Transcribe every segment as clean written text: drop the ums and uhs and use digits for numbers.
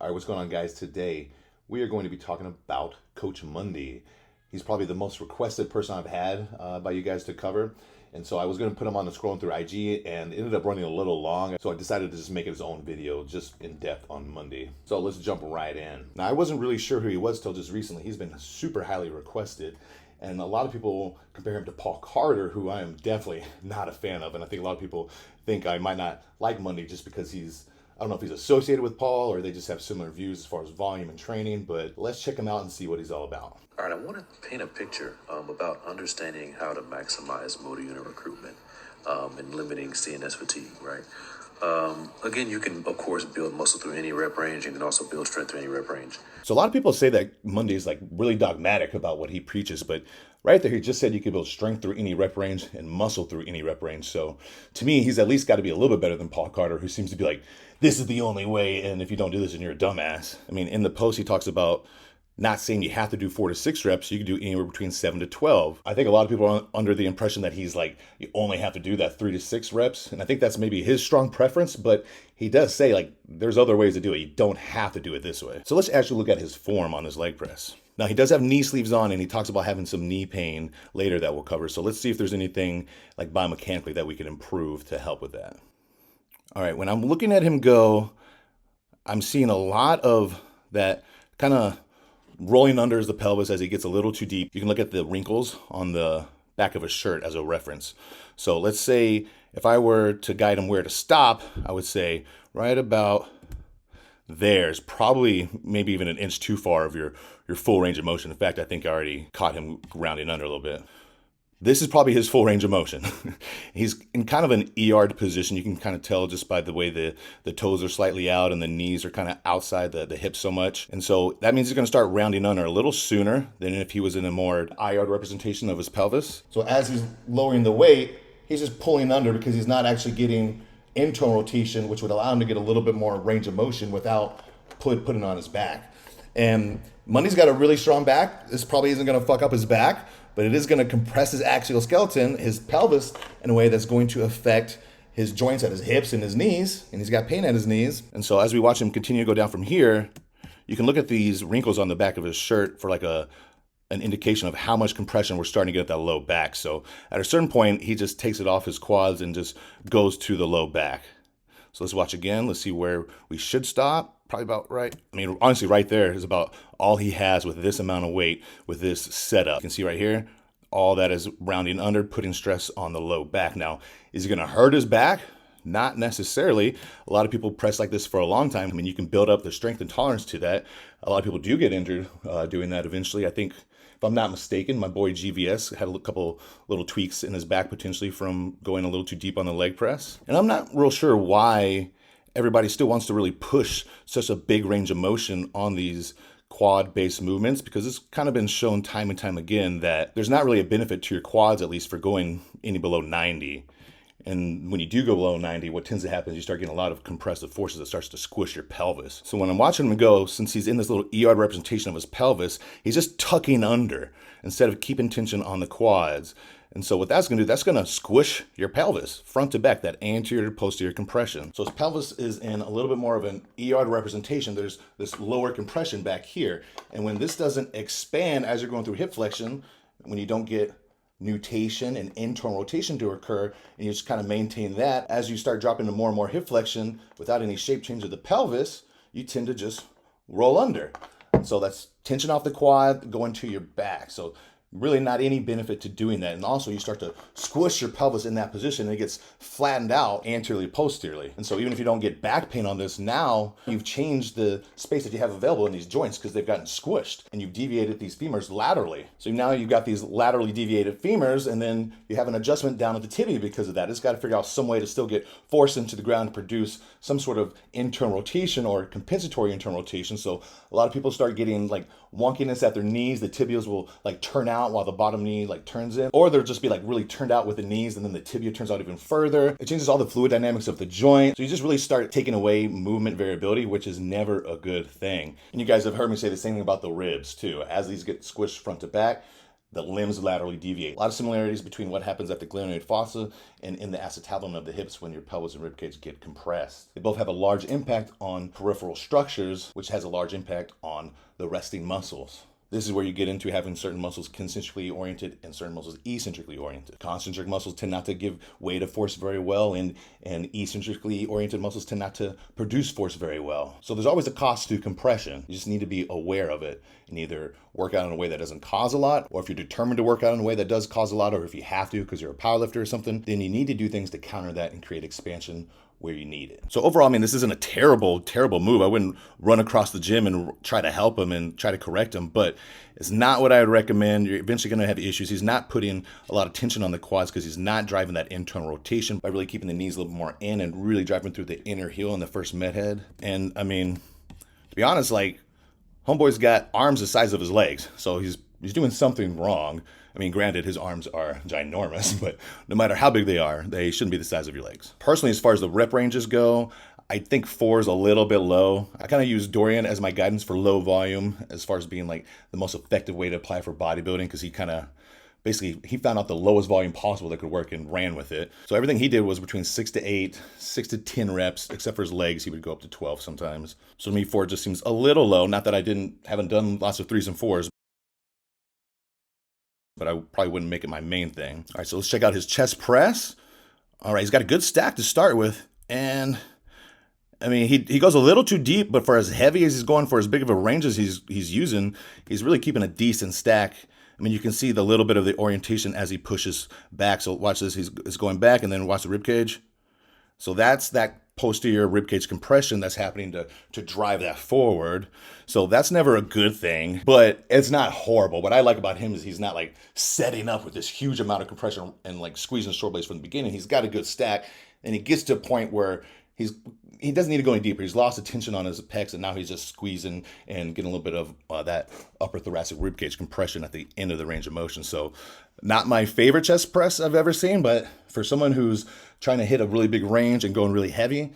All right, what's going on, guys? Today we are going to be talking about Coach Mundy. He's probably the most requested person I've had by you guys to cover. And so I was going to put him on the scrolling through IG and it ended up running a little long. So I decided to just make it his own video, just in depth on Mundy. So let's jump right in. Now, I wasn't really sure who he was till just recently. He's been super highly requested. And a lot of people compare him to Paul Carter, who I am definitely not a fan of. And I think a lot of people think I might not like Mundy just because I don't know if he's associated with Paul or they just have similar views as far as volume and training, but let's check him out and see what he's all about. All right, I want to paint a picture about understanding how to maximize motor unit recruitment and limiting CNS fatigue, right? Again, you can, of course, build muscle through any rep range. You can also build strength through any rep range. So a lot of people say that Mundy is like really dogmatic about what he preaches, but right there he just said you could build strength through any rep range and muscle through any rep range. So to me, he's at least got to be a little bit better than Paul Carter, who seems to be like, this is the only way, and if you don't do this, then you're a dumbass. I mean, in the post, he talks about not saying you have to do 4 to 6 reps. You can do anywhere between 7 to 12. I think a lot of people are under the impression that he's like, you only have to do that 3 to 6 reps. And I think that's maybe his strong preference, but he does say like, there's other ways to do it. You don't have to do it this way. So let's actually look at his form on his leg press. Now, he does have knee sleeves on, and he talks about having some knee pain later that we'll cover. So let's see if there's anything like biomechanically that we can improve to help with that. All right, when I'm looking at him go, I'm seeing a lot of that kind of rolling under the pelvis as he gets a little too deep. You can look at the wrinkles on the back of his shirt as a reference. So let's say if I were to guide him where to stop, I would say right about there's probably maybe even an inch too far of your full range of motion. In fact, I think I already caught him rounding under a little bit. This is probably his full range of motion. He's in kind of an ER'd position. You can kind of tell just by the way the toes are slightly out and the knees are kind of outside the hips so much. And so that means he's going to start rounding under a little sooner than if he was in a more IR'd representation of his pelvis. So as he's lowering the weight, he's just pulling under because he's not actually getting internal rotation, which would allow him to get a little bit more range of motion without putting on his back. And Mundy's got a really strong back. This probably isn't going to fuck up his back, but it is going to compress his axial skeleton, his pelvis, in a way that's going to affect his joints at his hips and his knees, and he's got pain at his knees. And so as we watch him continue to go down from here, you can look at these wrinkles on the back of his shirt for like an indication of how much compression we're starting to get at that low back. So at a certain point, he just takes it off his quads and just goes to the low back. So let's watch again. Let's see where we should stop. Probably about right. I mean, honestly, right there is about all he has with this amount of weight, with this setup. You can see right here, all that is rounding under, putting stress on the low back. Now, is he going to hurt his back? Not necessarily. A lot of people press like this for a long time. I mean, you can build up the strength and tolerance to that. A lot of people do get injured doing that eventually. I think, if I'm not mistaken, my boy GVS had a couple little tweaks in his back potentially from going a little too deep on the leg press. And I'm not real sure why everybody still wants to really push such a big range of motion on these quad-based movements, because it's kind of been shown time and time again that there's not really a benefit to your quads, at least for going any below 90. And when you do go below 90, what tends to happen is you start getting a lot of compressive forces that starts to squish your pelvis. So when I'm watching him go, since he's in this little ER representation of his pelvis, he's just tucking under instead of keeping tension on the quads. And so what that's going to do, that's going to squish your pelvis front to back, that anterior to posterior compression. So his pelvis is in a little bit more of an ER representation. There's this lower compression back here. And when this doesn't expand as you're going through hip flexion, when you don't get nutation and internal rotation to occur, and you just kind of maintain that, as you start dropping to more and more hip flexion without any shape change of the pelvis, you tend to just roll under. So that's tension off the quad going to your back. So really not any benefit to doing that. And also you start to squish your pelvis in that position and it gets flattened out anteriorly, posteriorly. And so even if you don't get back pain on this, now you've changed the space that you have available in these joints because they've gotten squished, and you've deviated these femurs laterally. So now you've got these laterally deviated femurs, and then you have an adjustment down at the tibia because of that. It's got to figure out some way to still get force into the ground to produce some sort of internal rotation or compensatory internal rotation. So a lot of people start getting like wonkiness at their knees. The tibials will like turn out while the bottom knee like turns in, or they'll just be like really turned out with the knees, and then the tibia turns out even further. It changes all the fluid dynamics of the joint. So you just really start taking away movement variability, which is never a good thing. And you guys have heard me say the same thing about the ribs too. As these get squished front to back, the limbs laterally deviate. A lot of similarities between what happens at the glenoid fossa and in the acetabulum of the hips when your pelvis and ribcage get compressed. They both have a large impact on peripheral structures, which has a large impact on the resting muscles. This is where you get into having certain muscles concentrically oriented and certain muscles eccentrically oriented. Concentric muscles tend not to give weight of force very well, and eccentrically oriented muscles tend not to produce force very well. So there's always a cost to compression. You just need to be aware of it and either work out in a way that doesn't cause a lot, or if you're determined to work out in a way that does cause a lot, or if you have to because you're a powerlifter or something, then you need to do things to counter that and create expansion where you need it. So overall, I mean, this isn't a terrible move. I wouldn't run across the gym and try to help him and try to correct him, but it's not what I would recommend. You're eventually going to have issues. He's not putting a lot of tension on the quads because he's not driving that internal rotation by really keeping the knees a little more in and really driving through the inner heel in the first med head. And I mean, to be honest, like, homeboy's got arms the size of his legs, so he's doing something wrong. I mean, granted, his arms are ginormous, but no matter how big they are, they shouldn't be the size of your legs. Personally, as far as the rep ranges go, I think 4 is a little bit low. I kind of use Dorian as my guidance for low volume as far as being like the most effective way to apply for bodybuilding, because he kind of basically, he found out the lowest volume possible that could work and ran with it. So everything he did was between 6 to 8, 6 to 10 reps, except for his legs, he would go up to 12 sometimes. So to me, 4 just seems a little low. Not that I haven't done lots of 3s and 4s, but I probably wouldn't make it my main thing. All right, so let's check out his chest press. All right, he's got a good stack to start with, and I mean, he goes a little too deep, but for as heavy as he's going, for as big of a range as he's using, he's really keeping a decent stack. I mean, you can see the little bit of the orientation as he pushes back. So watch this, he's going back, and then watch the rib cage. So that's that posterior ribcage compression that's happening to drive that forward. So that's never a good thing, but it's not horrible. What I like about him is he's not like setting up with this huge amount of compression and like squeezing shoulder blades from the beginning. He's got a good stack, and he gets to a point where he doesn't need to go any deeper. He's lost the tension on his pecs, and now he's just squeezing and getting a little bit of that upper thoracic ribcage compression at the end of the range of motion. So not my favorite chest press I've ever seen, but for someone who's trying to hit a really big range and going really heavy,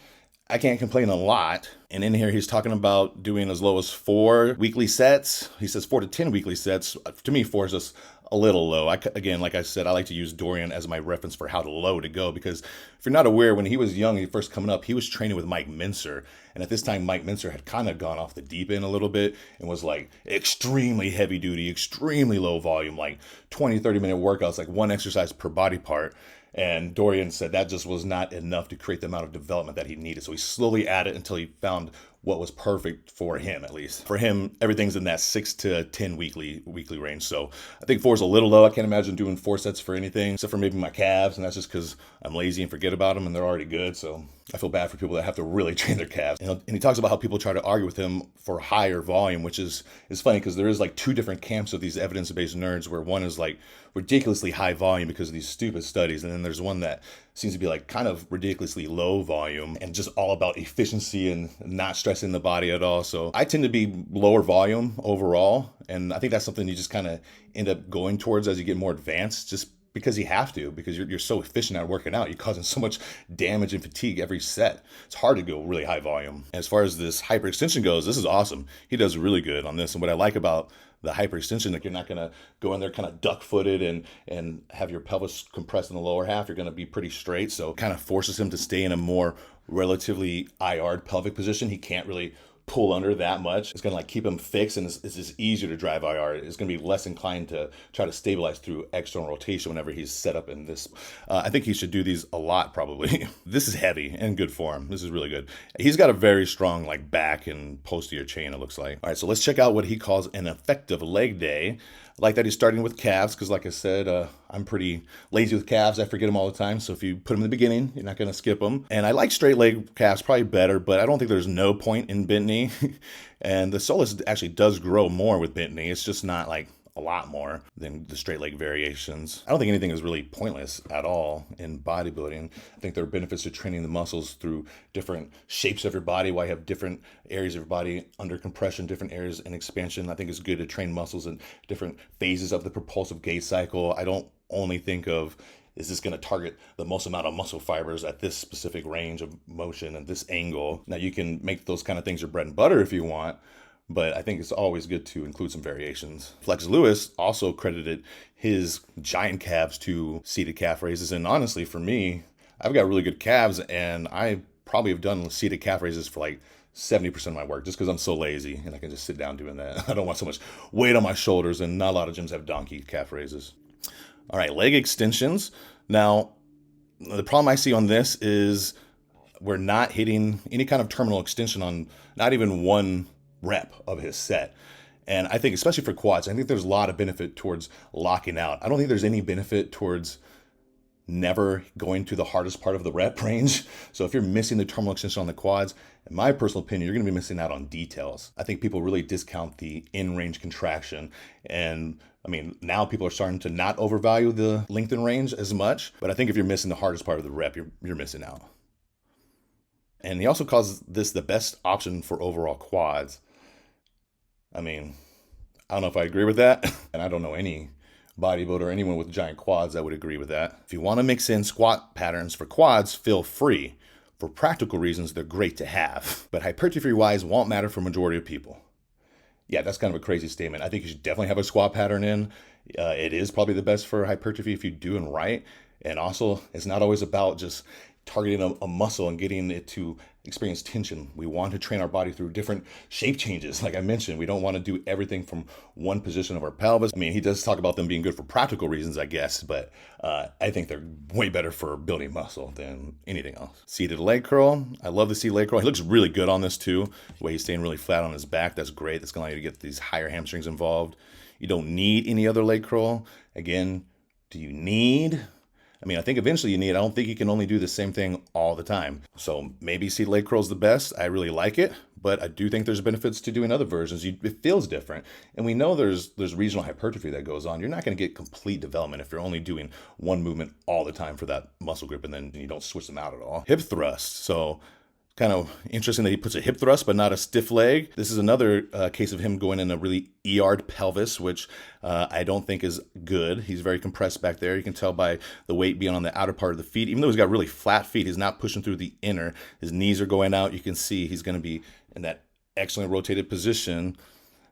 I can't complain a lot. And in here, he's talking about doing as low as 4 weekly sets. He says 4 to 10 weekly sets. To me, 4 is just a little low. Again, like I said, I like to use Dorian as my reference for how low to go, because if you're not aware, when he was young, he first coming up, he was training with Mike Mincer. And at this time, Mike Mincer had kind of gone off the deep end a little bit and was like extremely heavy duty, extremely low volume, like 20, 30-minute workouts, like 1 exercise per body part. And Dorian said that just was not enough to create the amount of development that he needed. So he slowly added until he found what was perfect for him, at least. For him, everything's in that 6 to 10 weekly range. So I think 4 is a little low. I can't imagine doing 4 sets for anything, except for maybe my calves. And that's just because I'm lazy and forget about them and they're already good. So I feel bad for people that have to really train their calves. And he talks about how people try to argue with him for higher volume, which is funny because there is like 2 different camps of these evidence-based nerds, where one is like ridiculously high volume because of these stupid studies. And then there's one that seems to be like kind of ridiculously low volume and just all about efficiency and not stressing the body at all. So I tend to be lower volume overall. And I think that's something you just kind of end up going towards as you get more advanced, just because you have to, because you're so efficient at working out. You're causing so much damage and fatigue every set. It's hard to go really high volume. As far as this hyperextension goes, this is awesome. He does really good on this. And what I like about the hyperextension, like, you're not going to go in there kind of duck-footed and have your pelvis compressed in the lower half. You're going to be pretty straight. So it kind of forces him to stay in a more relatively IR'd pelvic position. He can't really pull under that much. It's gonna like keep him fixed, and it's just easier to drive IR. It's gonna be less inclined to try to stabilize through external rotation whenever he's set up in this. I think he should do these a lot, probably. This is heavy and good form. This is really good. He's got a very strong like back and posterior chain, it looks like. All right, so let's check out what he calls an effective leg day. I like that he's starting with calves, because like I said, I'm pretty lazy with calves. I forget them all the time. So if you put them in the beginning, you're not going to skip them. And I like straight leg calves probably better, but I don't think there's no point in bent knee. And the soleus actually does grow more with bent knee. It's just not like a lot more than the straight leg variations. I don't think anything is really pointless at all in bodybuilding. I think there are benefits to training the muscles through different shapes of your body, why you have different areas of your body under compression, different areas in expansion. I think it's good to train muscles in different phases of the propulsive gait cycle. I don't only think of, is this going to target the most amount of muscle fibers at this specific range of motion and this angle? Now, you can make those kind of things your bread and butter if you want, but I think it's always good to include some variations. Flex Lewis also credited his giant calves to seated calf raises, and honestly, for me, I've got really good calves, and I probably have done seated calf raises for like 70% of my work just because I'm so lazy and I can just sit down doing that. I don't want so much weight on my shoulders, and not a lot of gyms have donkey calf raises. All right, leg extensions. Now, the problem I see on this is we're not hitting any kind of terminal extension on not even one rep of his set. And I think, especially for quads, I think there's a lot of benefit towards locking out. I don't think there's any benefit towards never going to the hardest part of the rep range. So if you're missing the terminal extension on the quads, in my personal opinion, you're going to be missing out on details. I think people really discount the in-range contraction. And I mean, now people are starting to not overvalue the length and range as much. But I think if you're missing the hardest part of the rep, you're missing out. And he also calls this the best option for overall quads. I mean, I don't know if I agree with that. And I don't know any bodybuilder or anyone with giant quads that would agree with that. If you want to mix in squat patterns for quads, feel free. For practical reasons, they're great to have. But hypertrophy-wise won't matter for majority of people. Yeah, that's kind of a crazy statement. I think you should definitely have a squat pattern in. It is probably the best for hypertrophy if you do it right. And also, it's not always about just targeting a muscle and getting it to experience tension. We want to train our body through different shape changes. Like I mentioned, we don't want to do everything from one position of our pelvis. I mean, he does talk about them being good for practical reasons, I guess, but I think they're way better for building muscle than anything else. Seated leg curl. I love the seated leg curl. He looks really good on this too. The way he's staying really flat on his back, that's great. That's going to allow you to get these higher hamstrings involved. You don't need any other leg curl. Again, do you need? I mean, I think eventually you need. I don't think you can only do the same thing all the time. So maybe seated leg curl is the best. I really like it, but I do think there's benefits to doing other versions. It feels different. And we know there's regional hypertrophy that goes on. You're not going to get complete development if you're only doing one movement all the time for that muscle group and then you don't switch them out at all. Hip thrust. So kind of interesting that he puts a hip thrust, but not a stiff leg. This is another case of him going in a really ER'd pelvis, which I don't think is good. He's very compressed back there. You can tell by the weight being on the outer part of the feet. Even though he's got really flat feet, he's not pushing through the inner. His knees are going out. You can see he's going to be in that excellent rotated position.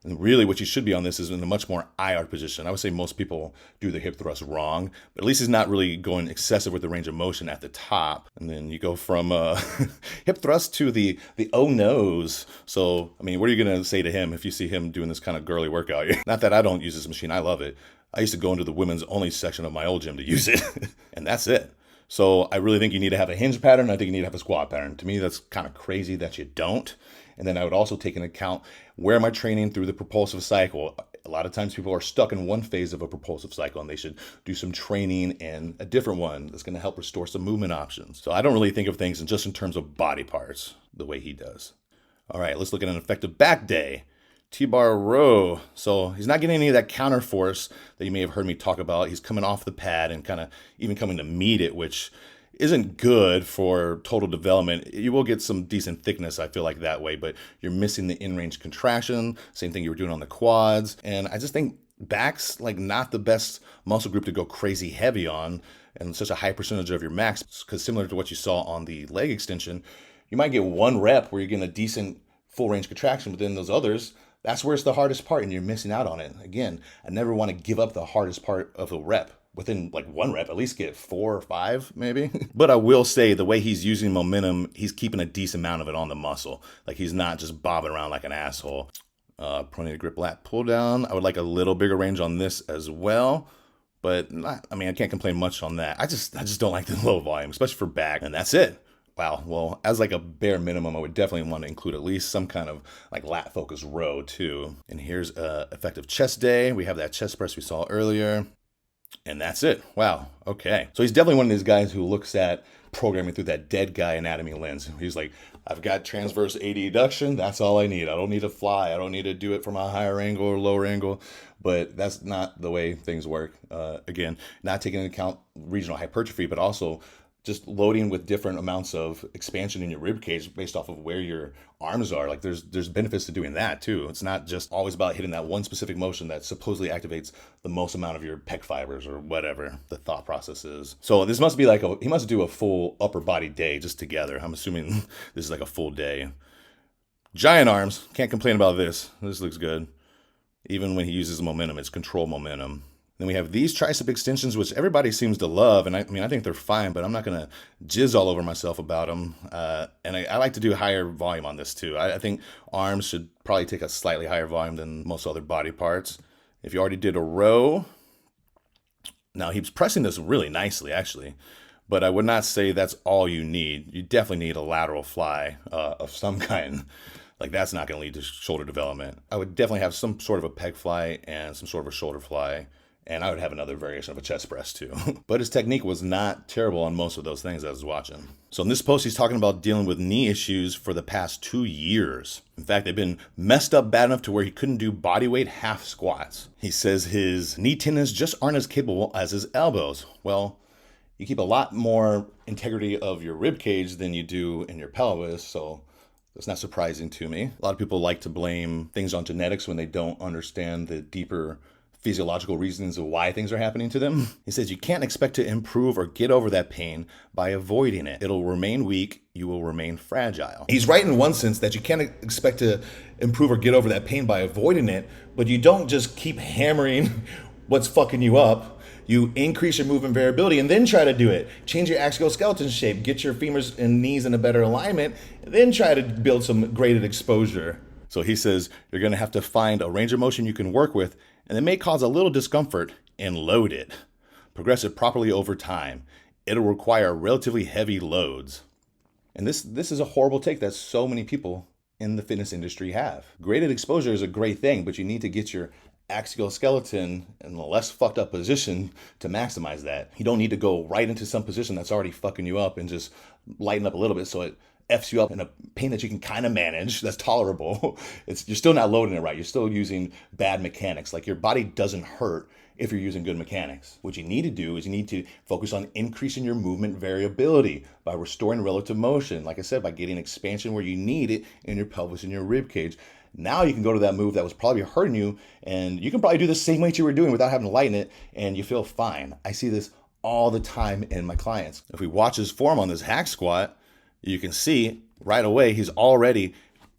And really what you should be on this is in a much more IR position. I would say most people do the hip thrust wrong, but at least he's not really going excessive with the range of motion at the top. And then you go from hip thrust to the oh no's. So, I mean, what are you going to say to him if you see him doing this kind of girly workout? Not that I don't use this machine. I love it. I used to go into the women's only section of my old gym to use it. And that's it. So I really think you need to have a hinge pattern. I think you need to have a squat pattern. To me, that's kind of crazy that you don't. And then I would also take into account, where am I training through the propulsive cycle? A lot of times people are stuck in one phase of a propulsive cycle and they should do some training in a different one that's going to help restore some movement options. So I don't really think of things just in terms of body parts the way he does. All right, let's look at an effective back day. T-bar row. So he's not getting any of that counter force that you may have heard me talk about. He's coming off the pad and kind of even coming to meet it, which isn't good for total development. You will get some decent thickness, I feel like, that way, but you're missing the in-range contraction. Same thing you were doing on the quads. And I just think back's like not the best muscle group to go crazy heavy on and such a high percentage of your max, because similar to what you saw on the leg extension, you might get one rep where you're getting a decent full range contraction, but then those others, that's where it's the hardest part and you're missing out on it. Again, I never want to give up the hardest part of a rep. Within like one rep, at least get 4 or 5 maybe. But I will say the way he's using momentum, he's keeping a decent amount of it on the muscle. Like he's not just bobbing around like an asshole. Pronated grip lat pull down. I would like a little bigger range on this as well. But not, I mean, I can't complain much on that. I just don't like the low volume, especially for back. And that's it. Wow. Well, as like a bare minimum, I would definitely want to include at least some kind of like lat focused row too. And here's effective chest day. We have that chest press we saw earlier. And that's it. Wow. Okay. So he's definitely one of these guys who looks at programming through that dead guy anatomy lens. He's like, I've got transverse adduction. That's all I need. I don't need to fly. I don't need to do it from a higher angle or lower angle. But that's not the way things work. Again, not taking into account regional hypertrophy, but also just loading with different amounts of expansion in your rib cage based off of where your arms are. Like there's benefits to doing that too. It's not just always about hitting that one specific motion that supposedly activates the most amount of your pec fibers or whatever the thought process is. So this must be like he must do a full upper body day just together. I'm assuming this is like a full day. Giant arms. Can't complain about this. This looks good. Even when he uses momentum, it's control momentum. Then we have these tricep extensions, which everybody seems to love. And I think they're fine, but I'm not going to jizz all over myself about them. And I like to do higher volume on this too. I think arms should probably take a slightly higher volume than most other body parts. If you already did a row, now he's pressing this really nicely, actually. But I would not say that's all you need. You definitely need a lateral fly of some kind. Like, that's not going to lead to shoulder development. I would definitely have some sort of a pec fly and some sort of a shoulder fly. And I would have another variation of a chest press too. But his technique was not terrible on most of those things I was watching. So in this post, he's talking about dealing with knee issues for the past 2 years. In fact, they've been messed up bad enough to where he couldn't do bodyweight half squats. He says his knee tendons just aren't as capable as his elbows. Well, you keep a lot more integrity of your rib cage than you do in your pelvis, so that's not surprising to me. A lot of people like to blame things on genetics when they don't understand the deeper physiological reasons of why things are happening to them. He says you can't expect to improve or get over that pain by avoiding it. It'll remain weak. You will remain fragile. He's right in one sense that you can't expect to improve or get over that pain by avoiding it, but you don't just keep hammering what's fucking you up. You increase your movement variability and then try to do it. Change your axial skeleton shape, get your femurs and knees in a better alignment, and then try to build some graded exposure. So he says you're going to have to find a range of motion you can work with, and it may cause a little discomfort, and load it. Progress it properly over time. It'll require relatively heavy loads. And this is a horrible take that so many people in the fitness industry have. Graded exposure is a great thing, but you need to get your axial skeleton in a less fucked up position to maximize that. You don't need to go right into some position that's already fucking you up and just lighten up a little bit so it F's you up in a pain that you can kind of manage, that's tolerable. You're still not loading it right. You're still using bad mechanics. Like, your body doesn't hurt if you're using good mechanics. What you need to do is you need to focus on increasing your movement variability by restoring relative motion. Like I said, by getting expansion where you need it in your pelvis and your rib cage. Now you can go to that move that was probably hurting you, and you can probably do the same weight you were doing without having to lighten it, and you feel fine. I see this all the time in my clients. If we watch his form on this hack squat, you can see right away he's already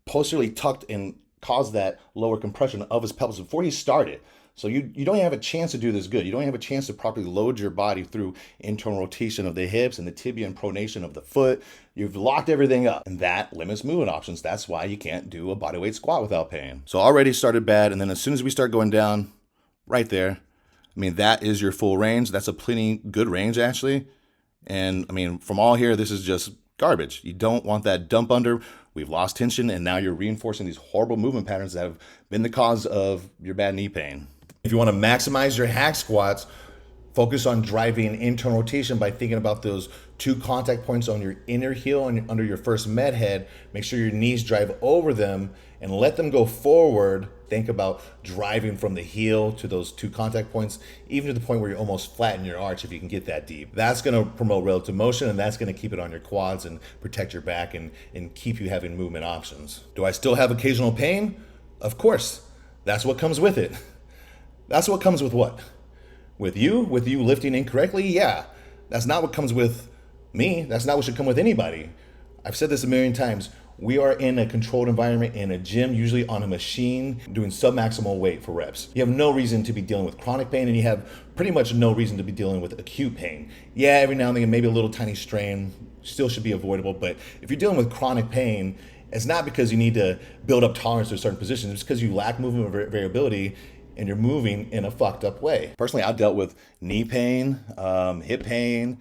posteriorly tucked and caused that lower compression of his pelvis before he started. So you don't even have a chance to do this good. You don't even have a chance to properly load your body through internal rotation of the hips and the tibia and pronation of the foot. You've locked everything up, and that limits movement options. That's why you can't do a bodyweight squat without pain. So already started bad, and then as soon as we start going down, right there, that is your full range. That's a plenty good range, actually. And from all here, this is just garbage. You don't want that dump under. We've lost tension, and now you're reinforcing these horrible movement patterns that have been the cause of your bad knee pain. If you want to maximize your hack squats, focus on driving internal rotation by thinking about those 2 contact points on your inner heel and under your first med head. Make sure your knees drive over them and let them go forward. Think about driving from the heel to those 2 contact points, even to the point where you almost flatten your arch if you can get that deep. That's going to promote relative motion, and that's going to keep it on your quads and protect your back and keep you having movement options. Do I still have occasional pain? Of course. That's what comes with it. That's what comes with what? With you lifting incorrectly? Yeah. That's not what comes with me. That's not what should come with anybody. I've said this a million times. We are in a controlled environment in a gym, usually on a machine, doing submaximal weight for reps. You have no reason to be dealing with chronic pain, and you have pretty much no reason to be dealing with acute pain. Yeah, every now and then, maybe a little tiny strain still should be avoidable, but if you're dealing with chronic pain, it's not because you need to build up tolerance to a certain position. It's because you lack movement variability and you're moving in a fucked up way. Personally, I've dealt with knee pain, hip pain,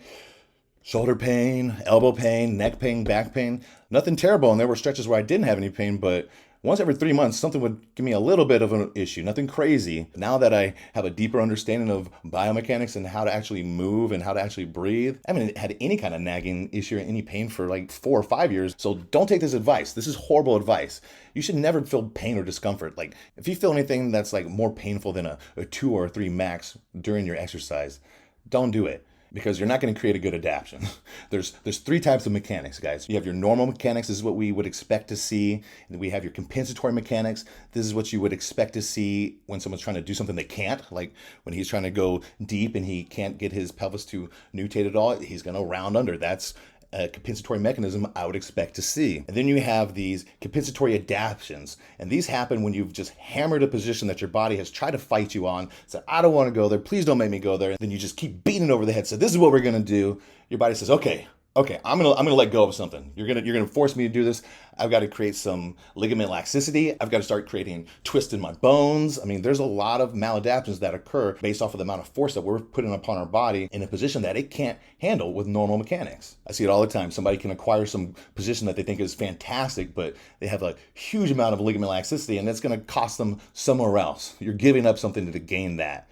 shoulder pain, elbow pain, neck pain, back pain. Nothing terrible, and there were stretches where I didn't have any pain, but once every 3 months, something would give me a little bit of an issue, nothing crazy. Now that I have a deeper understanding of biomechanics and how to actually move and how to actually breathe, I haven't had any kind of nagging issue or any pain for like 4 or 5 years. So don't take this advice. This is horrible advice. You should never feel pain or discomfort. Like, if you feel anything that's like more painful than a 2 or a 3 max during your exercise, don't do it. Because you're not going to create a good adaptation. There's 3 types of mechanics, guys. You have your normal mechanics. This is what we would expect to see. And we have your compensatory mechanics. This is what you would expect to see when someone's trying to do something they can't. Like when he's trying to go deep and he can't get his pelvis to nutate at all, he's going to round under. That's a compensatory mechanism I would expect to see. And then you have these compensatory adaptations. And these happen when you've just hammered a position that your body has tried to fight you on. Said, I don't want to go there. Please don't make me go there. And then you just keep beating it over the head. So this is what we're going to do. Your body says, okay, I'm gonna let go of something. You're gonna force me to do this. I've got to create some ligament laxicity. I've got to start creating twists in my bones. I mean, there's a lot of maladaptations that occur based off of the amount of force that we're putting upon our body in a position that it can't handle with normal mechanics. I see it all the time. Somebody can acquire some position that they think is fantastic, but they have a huge amount of ligament laxicity, and it's gonna cost them somewhere else. You're giving up something to gain that.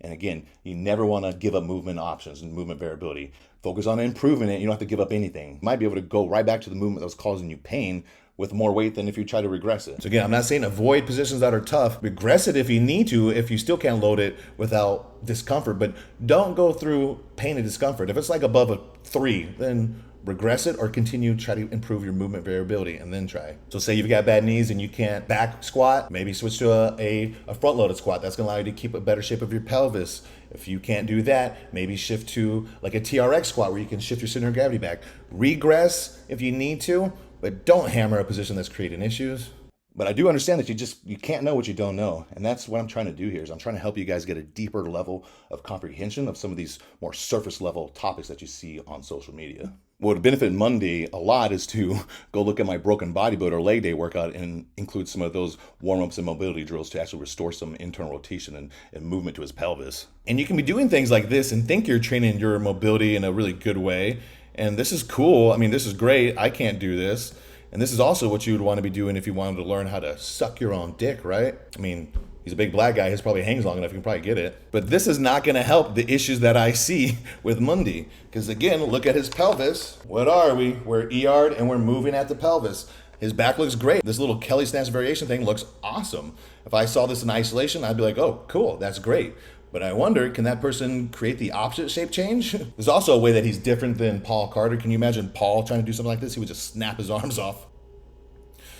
And again, you never want to give up movement options and movement variability. Focus on improving it. You don't have to give up anything. You might be able to go right back to the movement that was causing you pain with more weight than if you try to regress it. So again, I'm not saying avoid positions that are tough. Regress it if you need to, if you still can't load it without discomfort, but don't go through pain and discomfort. If it's like above a 3, then regress it or continue, try to improve your movement variability and then try. So say you've got bad knees and you can't back squat, maybe switch to a front loaded squat. That's gonna allow you to keep a better shape of your pelvis. If you can't do that, maybe shift to like a TRX squat where you can shift your center of gravity back. Regress if you need to, but don't hammer a position that's creating issues. But I do understand that you can't know what you don't know. And that's what I'm trying to do here is I'm trying to help you guys get a deeper level of comprehension of some of these more surface level topics that you see on social media. What would benefit Mundy a lot is to go look at my broken bodybuilder leg day workout and include some of those warm-ups and mobility drills to actually restore some internal rotation and movement to his pelvis. And you can be doing things like this and think you're training your mobility in a really good way. And this is cool. I mean, this is great. I can't do this. And this is also what you would want to be doing if you wanted to learn how to suck your own dick, right? I mean, he's a big black guy. His probably hangs long enough. You can probably get it. But this is not going to help the issues that I see with Mundy. Because again, look at his pelvis. What are we? We're ER'd and we're moving at the pelvis. His back looks great. This little Kelly stance variation thing looks awesome. If I saw this in isolation, I'd be like, oh, cool, that's great. But I wonder, can that person create the opposite shape change? There's also a way that he's different than Paul Carter. Can you imagine Paul trying to do something like this? He would just snap his arms off.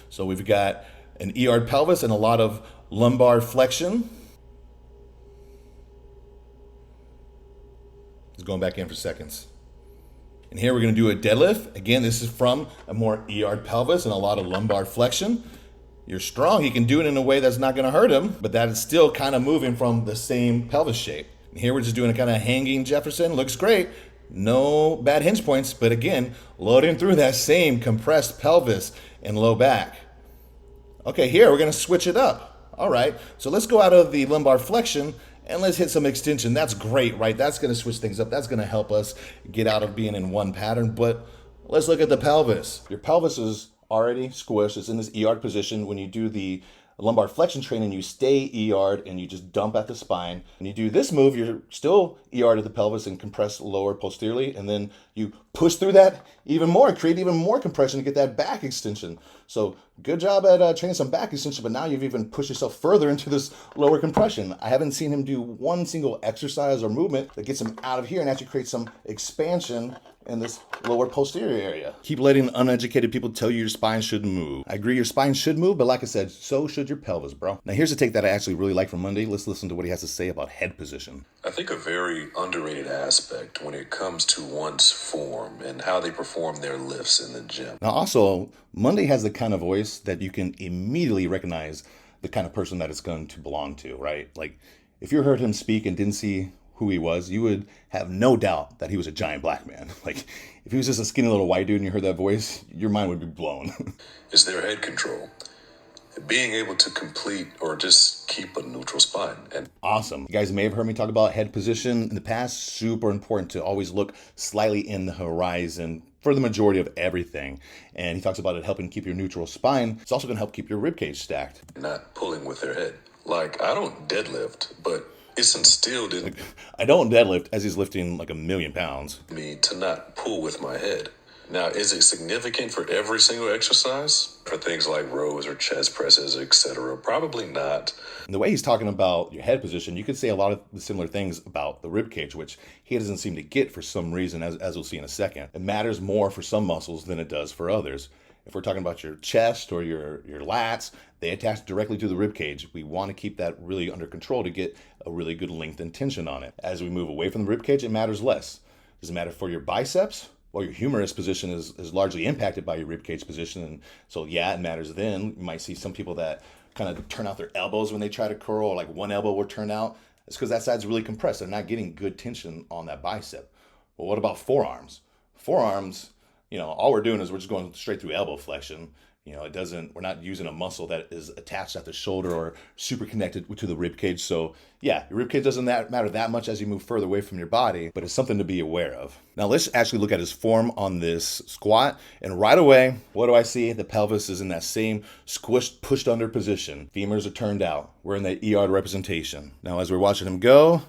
So we've got an ER'd pelvis and a lot of lumbar flexion. Just going back in for seconds. And here we're going to do a deadlift. Again, this is from a more ER'd pelvis and a lot of lumbar flexion. You're strong. He can do it in a way that's not going to hurt him, but that is still kind of moving from the same pelvis shape. And here we're just doing a kind of hanging Jefferson. Looks great. No bad hinge points, but again, loading through that same compressed pelvis and low back. Okay, here we're going to switch it up. All right, so let's go out of the lumbar flexion and let's hit some extension. That's great, right? That's going to switch things up. That's going to help us get out of being in one pattern. But let's look at the pelvis. Your pelvis is already squished. It's in this ER'd position. When you do the lumbar flexion training, you stay ER'd and you just dump at the spine. When you do this move, you're still ER'd at the pelvis and compress lower posteriorly, and then you push through that even more, create even more compression to get that back extension. So good job at training some back extension, but now you've even pushed yourself further into this lower compression. I haven't seen him do one single exercise or movement that gets him out of here and actually create some expansion in this lower posterior area. Keep letting uneducated people tell you your spine shouldn't move. I agree your spine should move, but like I said, so should your pelvis, bro. Now here's a take that I actually really like from Mundy. Let's listen to what he has to say about head position. I think a very underrated aspect when it comes to one's form and how they perform their lifts in the gym. Now also, Mundy has the kind of voice that you can immediately recognize the kind of person that it's going to belong to, right? Like if you heard him speak and didn't see who he was, you would have no doubt that he was a giant black man. Like if he was just a skinny little white dude and you heard that voice, your mind would be blown. It's their head control. Being able to complete or just keep a neutral spine. And awesome. You guys may have heard me talk about head position in the past. Super important to always look slightly in the horizon for the majority of everything. And he talks about it helping keep your neutral spine. It's also going to help keep your ribcage stacked. Not pulling with their head. Like I don't deadlift, but it's instilled in I don't deadlift as he's lifting like 1,000,000 pounds. Me to not pull with my head. Now, is it significant for every single exercise? For things like rows or chest presses, etc.? Probably not. And the way he's talking about your head position, you could say a lot of the similar things about the rib cage, which he doesn't seem to get for some reason, as we'll see in a second. It matters more for some muscles than it does for others. If we're talking about your chest or your lats, they attach directly to the rib cage. We want to keep that really under control to get a really good length and tension on it. As we move away from the rib cage, it matters less. Does it matter for your biceps Well, your humerus position is largely impacted by your rib cage position. And so, yeah, it matters then. You might see some people that kind of turn out their elbows when they try to curl, or like one elbow will turn out. It's because that side's really compressed. They're not getting good tension on that bicep. Well, what about forearms? Forearms, all we're doing is we're just going straight through elbow flexion. We're not using a muscle that is attached at the shoulder or super connected to the rib cage. So yeah, your rib cage doesn't matter that much as you move further away from your body, but it's something to be aware of. Now let's actually look at his form on this squat. And right away, what do I see? The pelvis is in that same squished, pushed under position. Femurs are turned out. We're in the ER representation. Now, as we're watching him go,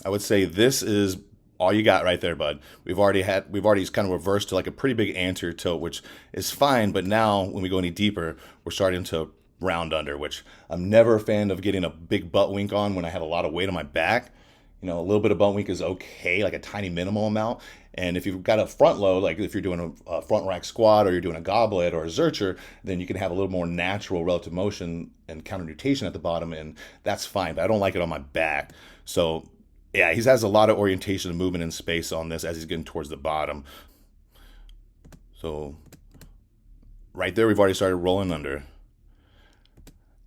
I would say this is all you got right there, bud. We've already kind of reversed to like a pretty big anterior tilt, which is fine. But now when we go any deeper, we're starting to round under, which I'm never a fan of getting a big butt wink on when I have a lot of weight on my back. A little bit of butt wink is okay, like a tiny minimal amount. And if you've got a front load, like if you're doing a front rack squat or you're doing a goblet or a zercher, then you can have a little more natural relative motion and counter nutation at the bottom, and that's fine. But I don't like it on my back. So yeah, he has a lot of orientation and movement in space on this as he's getting towards the bottom. So right there, we've already started rolling under.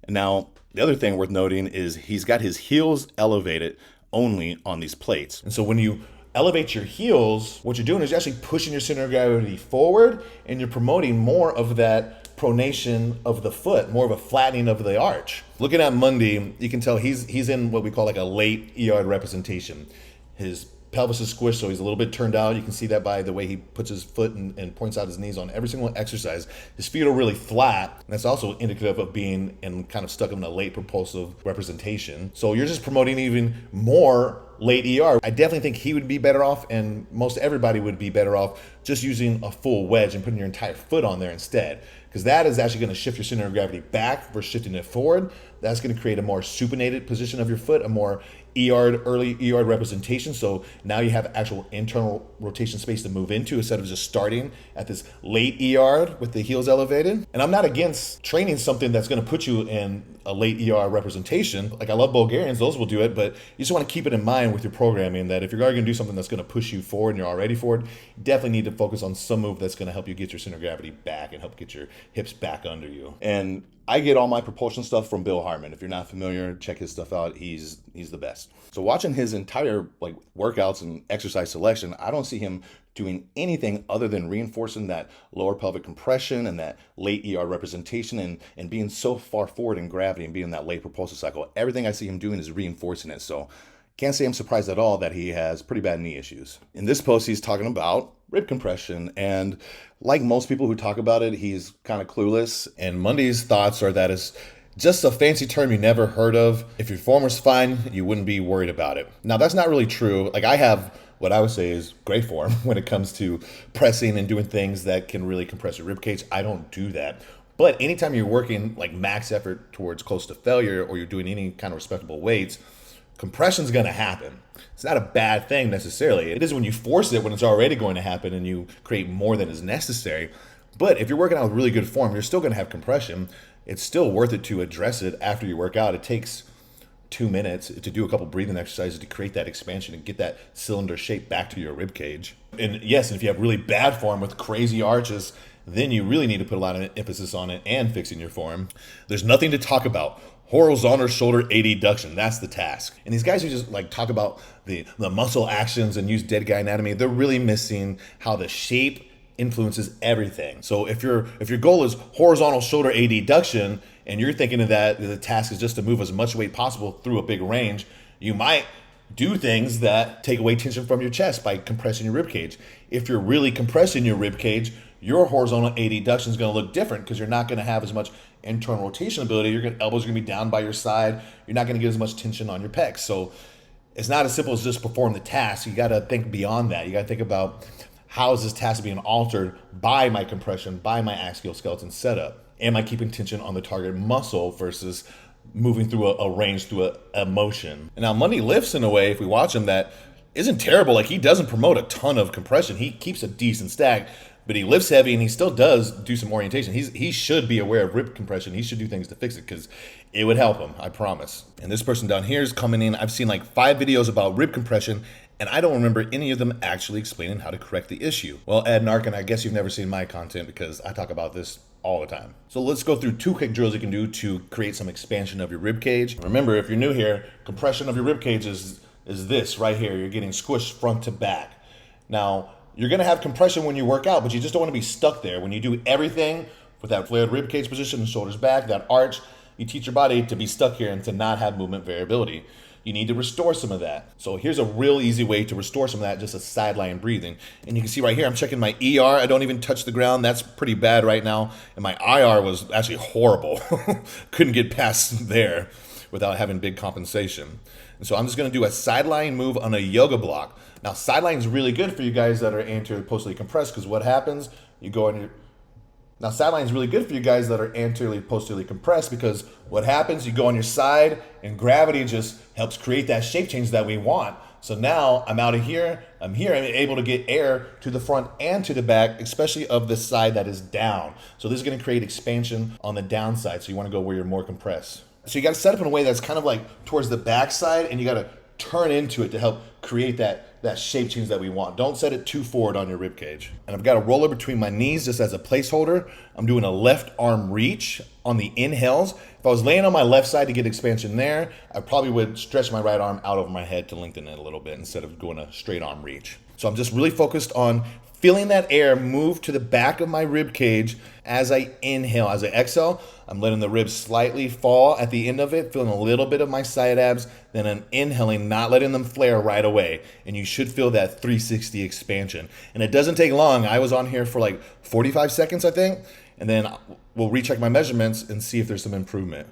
And now the other thing worth noting is he's got his heels elevated only on these plates. And so when you elevate your heels, what you're doing is you're actually pushing your center of gravity forward, and you're promoting more of that pronation of the foot, more of a flattening of the arch. Looking at Mundy, you can tell he's in what we call like a late ER representation. His pelvis is squished, so he's a little bit turned out. You can see that by the way he puts his foot and points out his knees on every single exercise. His feet are really flat, and that's also indicative of being in kind of stuck in a late propulsive representation. So you're just promoting even more late ER. I definitely think he would be better off, and most everybody would be better off just using a full wedge and putting your entire foot on there instead, because that is actually going to shift your center of gravity back versus shifting it forward. That's going to create a more supinated position of your foot, a more early ER representation. So now you have actual internal rotation space to move into instead of just starting at this late ER with the heels elevated. And I'm not against training something that's going to put you in a late ER representation. Like I love Bulgarians, those will do it, but you just want to keep it in mind with your programming that if you're going to do something that's going to push you forward and you're already forward, you definitely need to focus on some move that's going to help you get your center of gravity back and help get your hips back under you. And I get all my propulsion stuff from Bill Hartman. If you're not familiar, check his stuff out. He's the best. So watching his entire workouts and exercise selection, I don't see him doing anything other than reinforcing that lower pelvic compression and that late ER representation and being so far forward in gravity and being in that late propulsive cycle. Everything I see him doing is reinforcing it. So can't say I'm surprised at all that he has pretty bad knee issues. In this post, he's talking about rib compression, and like most people who talk about it, he's kind of clueless. And Mundy's thoughts are that it's just a fancy term you never heard of. If your form was fine, you wouldn't be worried about it. Now, that's not really true. Like I have what I would say is great form when it comes to pressing and doing things that can really compress your rib cage. I don't do that. But anytime you're working like max effort towards close to failure, or you're doing any kind of respectable weights, compression's going to happen. It's not a bad thing necessarily. It is when you force it, when it's already going to happen and you create more than is necessary. But if you're working out with really good form, you're still going to have compression. It's still worth it to address it after you work out. It takes 2 minutes to do a couple breathing exercises to create that expansion and get that cylinder shape back to your rib cage. And yes, if you have really bad form with crazy arches, then you really need to put a lot of emphasis on it and fixing your form. There's nothing to talk about. Horizontal shoulder adduction, that's the task. And these guys who just talk about the muscle actions and use dead guy anatomy, they're really missing how the shape influences everything. So if your goal is horizontal shoulder adduction and you're thinking of that the task is just to move as much weight possible through a big range, you might do things that take away tension from your chest by compressing your rib cage. If you're really compressing your rib cage, your horizontal adduction is going to look different because you're not going to have as much internal rotation ability. Your elbows are going to be down by your side. You're not going to get as much tension on your pecs. So it's not as simple as just perform the task. You got to think beyond that. You got to think about, how is this task being altered by my compression, by my axial skeleton setup? Am I keeping tension on the target muscle versus moving through a range through a motion? And now Mundy lifts in a way, if we watch him, that isn't terrible. Like he doesn't promote a ton of compression. He keeps a decent stack, but he lifts heavy and he still does do some orientation. He should be aware of rib compression. He should do things to fix it because it would help him, I promise. And this person down here is coming in. I've seen 5 videos about rib compression, and I don't remember any of them actually explaining how to correct the issue. Well, Ed Narkin, I guess you've never seen my content because I talk about this all the time. So let's go through 2 quick drills you can do to create some expansion of your rib cage. Remember, if you're new here, compression of your rib cage is this right here. You're getting squished front to back. Now, you're gonna have compression when you work out, but you just don't wanna be stuck there. When you do everything with that flared rib cage position and shoulders back, that arch, you teach your body to be stuck here and to not have movement variability. You need to restore some of that. So here's a real easy way to restore some of that, just a sideline breathing. And you can see right here, I'm checking my ER. I don't even touch the ground. That's pretty bad right now. And my IR was actually horrible. Couldn't get past there without having big compensation. And so I'm just gonna do a sideline move on a yoga block. Now, sideline is really good for you guys that are anteriorly posteriorly compressed, because what happens, you go on your, now sideline is really good for you guys that are anteriorly posteriorly compressed, because what happens, you go on your side and gravity just helps create that shape change that we want. So now I'm out of here, I'm able to get air to the front and to the back, especially of the side that is down. So this is gonna create expansion on the downside. So you wanna go where you're more compressed. So you gotta set up in a way that's kind of like towards the back side, and you gotta turn into it to help create that shape change that we want. Don't set it too forward on your rib cage. And I've got a roller between my knees just as a placeholder. I'm doing a left arm reach on the inhales. If I was laying on my left side to get expansion there, I probably would stretch my right arm out over my head to lengthen it a little bit instead of going a straight arm reach. So I'm just really focused on feeling that air move to the back of my rib cage as I inhale. As I exhale, I'm letting the ribs slightly fall at the end of it, feeling a little bit of my side abs, then I'm inhaling, not letting them flare right away. And you should feel that 360 expansion. And it doesn't take long. I was on here for like 45 seconds, I think, and then we'll recheck my measurements and see if there's some improvement.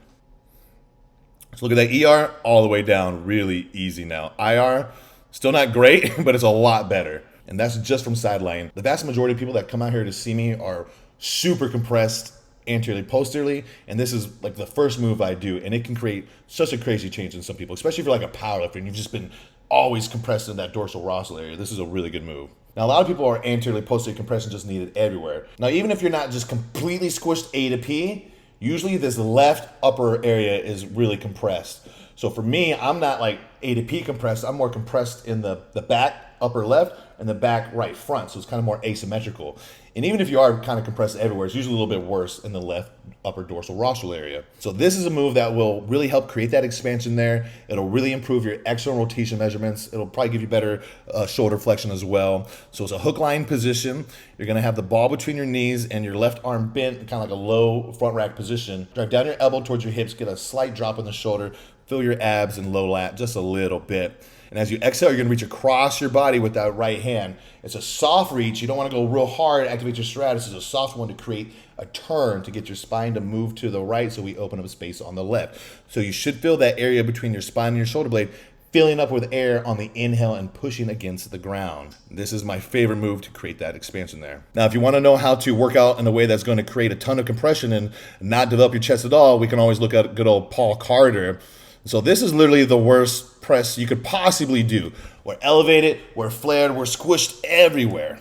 So look at that ER all the way down, really easy now. IR, still not great, but it's a lot better. And that's just from sideline. The vast majority of people that come out here to see me are super compressed anteriorly, posteriorly, and this is like the first move I do, and it can create such a crazy change in some people, especially if you're like a powerlifter and you've just been always compressed in that dorsal rostral area. This is a really good move. Now, a lot of people are anteriorly, posteriorly compression just needed everywhere. Now, even if you're not just completely squished A to P, usually this left upper area is really compressed. So for me, I'm not like A to P compressed. I'm more compressed in the back upper left and the back right front. So it's kind of more asymmetrical. And even if you are kind of compressed everywhere, it's usually a little bit worse in the left upper dorsal rostral area. So this is a move that will really help create that expansion there. It'll really improve your external rotation measurements. It'll probably give you better shoulder flexion as well. So it's a hook line position. You're gonna have the ball between your knees and your left arm bent, kind of like a low front rack position. Drive down your elbow towards your hips, get a slight drop in the shoulder, fill your abs and low lat just a little bit. And as you exhale, you're gonna reach across your body with that right hand. It's a soft reach. You don't wanna go real hard, activate your stratus. It's a soft one to create a turn to get your spine to move to the right so we open up space on the left. So you should feel that area between your spine and your shoulder blade filling up with air on the inhale and pushing against the ground. This is my favorite move to create that expansion there. Now, if you wanna know how to work out in a way that's gonna create a ton of compression and not develop your chest at all, we can always look at good old Paul Carter. So this is literally the worst press you could possibly do. We're elevated, we're flared, we're squished everywhere.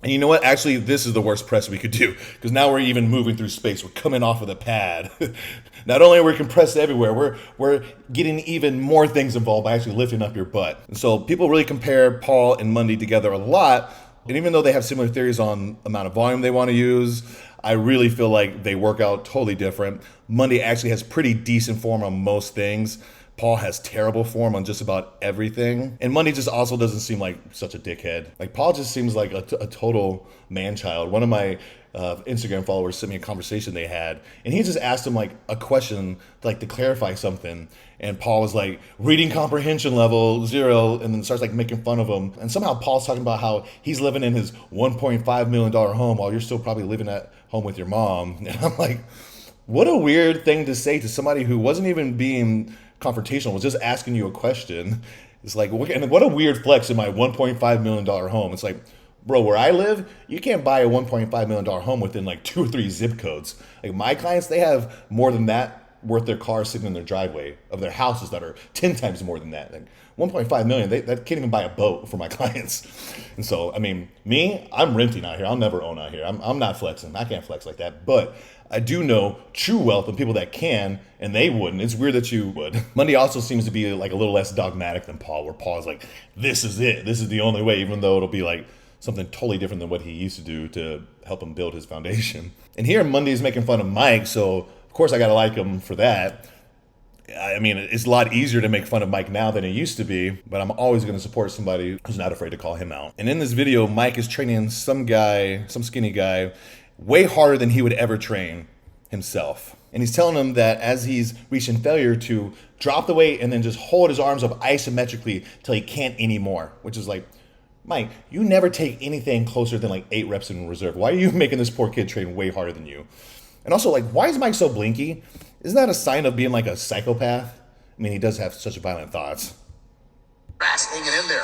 And you know what? Actually, this is the worst press we could do, because now we're even moving through space. We're coming off of the pad. Not only are we compressed everywhere, we're getting even more things involved by actually lifting up your butt. And so people really compare Paul and Mundy together a lot. And even though they have similar theories on amount of volume they want to use, I really feel like they work out totally different. Mundy actually has pretty decent form on most things. Paul has terrible form on just about everything. And Mundy just also doesn't seem like such a dickhead. Like Paul just seems like a total man-child. One of my Instagram followers sent me a conversation they had, and he just asked him like a question like to clarify something. And Paul was like, reading comprehension level 0, and then starts like making fun of him. And somehow Paul's talking about how he's living in his $1.5 million home while you're still probably living at home with your mom. And I'm like, what a weird thing to say to somebody who wasn't even being confrontational, was just asking you a question. It's like, and what a weird flex in my $1.5 million home. It's like, bro, where I live, you can't buy a $1.5 million home within like 2 or 3 zip codes. Like my clients, they have more than that worth their cars sitting in their driveway of their houses that are 10 times more than that. Like 1.5 million, that can't even buy a boat for my clients. And so, I mean, me, I'm renting out here. I'll never own out here. I'm not flexing. I can't flex like that. But I do know true wealth and people that can, and they wouldn't. It's weird that you would. Mundy also seems to be like a little less dogmatic than Paul, where Paul's like, this is it. This is the only way, even though it'll be like something totally different than what he used to do to help him build his foundation. And here Mundy's making fun of Mike, so of course I gotta like him for that. I mean, it's a lot easier to make fun of Mike now than it used to be, but I'm always going to support somebody who's not afraid to call him out. And in this video, Mike is training some guy, some skinny guy, way harder than he would ever train himself. And he's telling him that as he's reaching failure to drop the weight and then just hold his arms up isometrically till he can't anymore, which is like, Mike, you never take anything closer than like 8 reps in reserve. Why are you making this poor kid train way harder than you? And also, like, why is Mike so blinky? Isn't that a sign of being like a psychopath? I mean, he does have such violent thoughts. Fast hanging in there.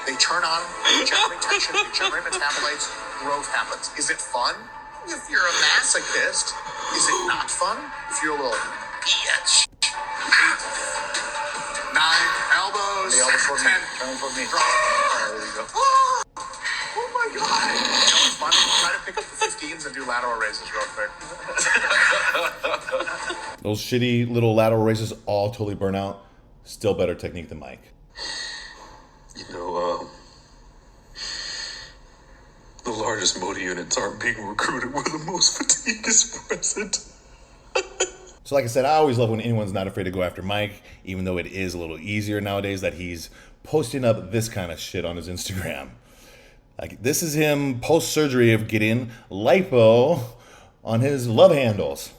They turn on, they generate tension, they generate metabolites, growth happens. Is it fun? If you're a masochist, is it not fun? If you're a little bitch. 8, 9, elbows, the elbows 10, turn for me. Drop. There you go. Oh my God. You know what's fun? Try to pick up the 15s and do lateral raises real quick. Those shitty little lateral raises all totally burn out. Still better technique than Mike. You know, the largest motor units aren't being recruited where the most fatigue is present. So like I said, I always love when anyone's not afraid to go after Mike, even though it is a little easier nowadays that he's posting up this kind of shit on his Instagram. Like, this is him post-surgery of getting lipo on his love handles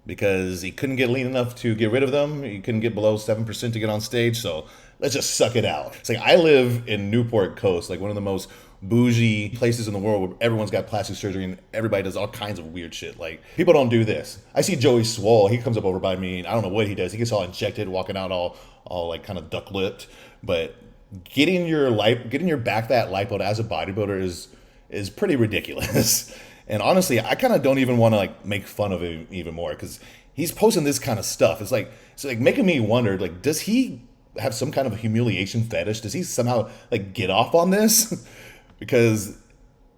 because he couldn't get lean enough to get rid of them. He couldn't get below 7% to get on stage, so let's just suck it out. It's like, I live in Newport Coast, like one of the most bougie places in the world where everyone's got plastic surgery and everybody does all kinds of weird shit. Like, people don't do this. I see Joey Swole, he comes up over by me, and I don't know what he does. He gets all injected, walking out all like kind of duck-lipped, but getting your back fat lipo as a bodybuilder is pretty ridiculous. And honestly, I kind of don't even want to like make fun of him even more because he's posting this kind of stuff. It's like making me wonder, like, does he have some kind of humiliation fetish? Does he somehow like get off on this? Because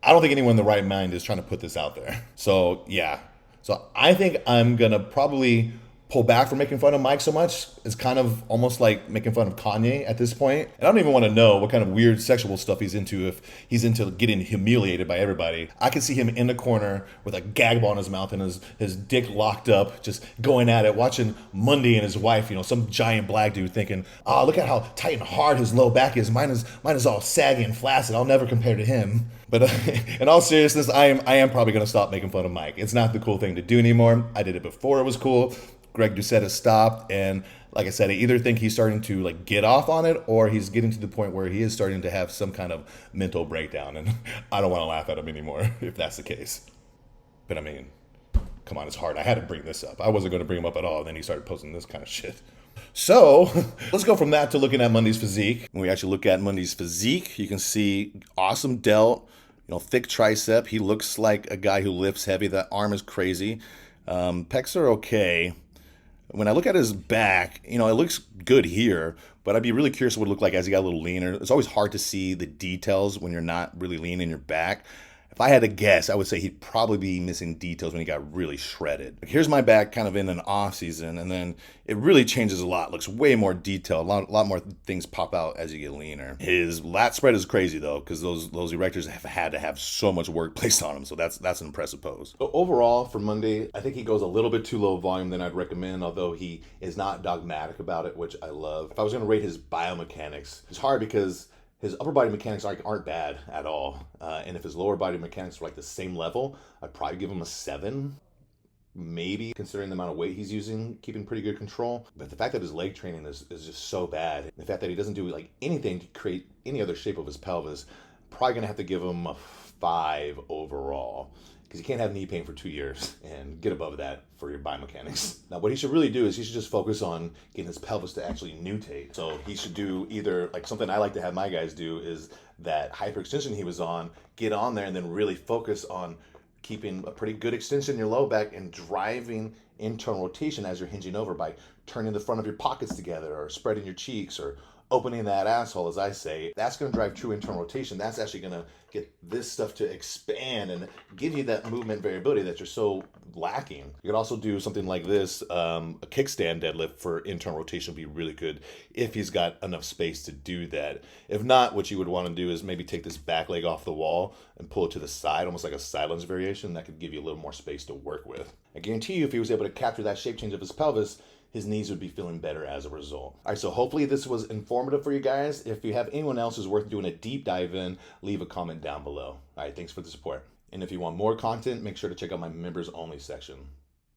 I don't think anyone in the right mind is trying to put this out there. So yeah, so I think I'm gonna probably pull back from making fun of Mike so much. It's kind of almost like making fun of Kanye at this point. And I don't even want to know what kind of weird sexual stuff he's into, if he's into getting humiliated by everybody. I can see him in the corner with a gag ball in his mouth and his dick locked up, just going at it, watching Mundy and his wife, some giant black dude thinking, oh, look at how tight and hard his low back is. Mine is all saggy and flaccid. I'll never compare to him. But in all seriousness, I am probably going to stop making fun of Mike. It's not the cool thing to do anymore. I did it before it was cool. Greg Doucette has stopped, and like I said, I either think he's starting to like get off on it, or he's getting to the point where he is starting to have some kind of mental breakdown, and I don't want to laugh at him anymore if that's the case. But I mean, come on, it's hard. I had to bring this up. I wasn't going to bring him up at all, and then he started posting this kind of shit. So let's go from that to looking at Mundy's physique. When we actually look at Mundy's physique, you can see awesome delt, thick tricep. He looks like a guy who lifts heavy. That arm is crazy. Pecs are okay. When I look at his back, it looks good here, but I'd be really curious what it would look like as he got a little leaner. It's always hard to see the details when you're not really lean in your back. If I had to guess, I would say he'd probably be missing details when he got really shredded. Here's my back kind of in an off season, and then it really changes a lot. Looks way more detailed. A lot more things pop out as you get leaner. His lat spread is crazy though, because those erectors have had to have so much work placed on them. So that's an impressive pose. So overall, for Mundy, I think he goes a little bit too low volume than I'd recommend, although he is not dogmatic about it, which I love. If I was going to rate his biomechanics, it's hard because his upper body mechanics aren't bad at all. And if his lower body mechanics were like the same level, I'd probably give him a 7. Maybe, considering the amount of weight he's using, keeping pretty good control. But the fact that his leg training is just so bad, the fact that he doesn't do like anything to create any other shape of his pelvis, probably gonna have to give him a 5 overall. Because you can't have knee pain for 2 years and get above that for your biomechanics. Now, what he should really do is he should just focus on getting his pelvis to actually nutate. So he should do either, like something I like to have my guys do is that hyperextension he was on, get on there and then really focus on keeping a pretty good extension in your low back and driving internal rotation as you're hinging over by turning the front of your pockets together or spreading your cheeks or opening that asshole, as I say, that's going to drive true internal rotation. That's actually going to get this stuff to expand and give you that movement variability that you're so lacking. You could also do something like this. A kickstand deadlift for internal rotation would be really good if he's got enough space to do that. If not, what you would want to do is maybe take this back leg off the wall and pull it to the side, almost like a side lunge variation. That could give you a little more space to work with. I guarantee you, if he was able to capture that shape change of his pelvis, his knees would be feeling better as a result. All right, so hopefully this was informative for you guys. If you have anyone else who's worth doing a deep dive in, leave a comment down below. All right, thanks for the support. And if you want more content, make sure to check out my members only section.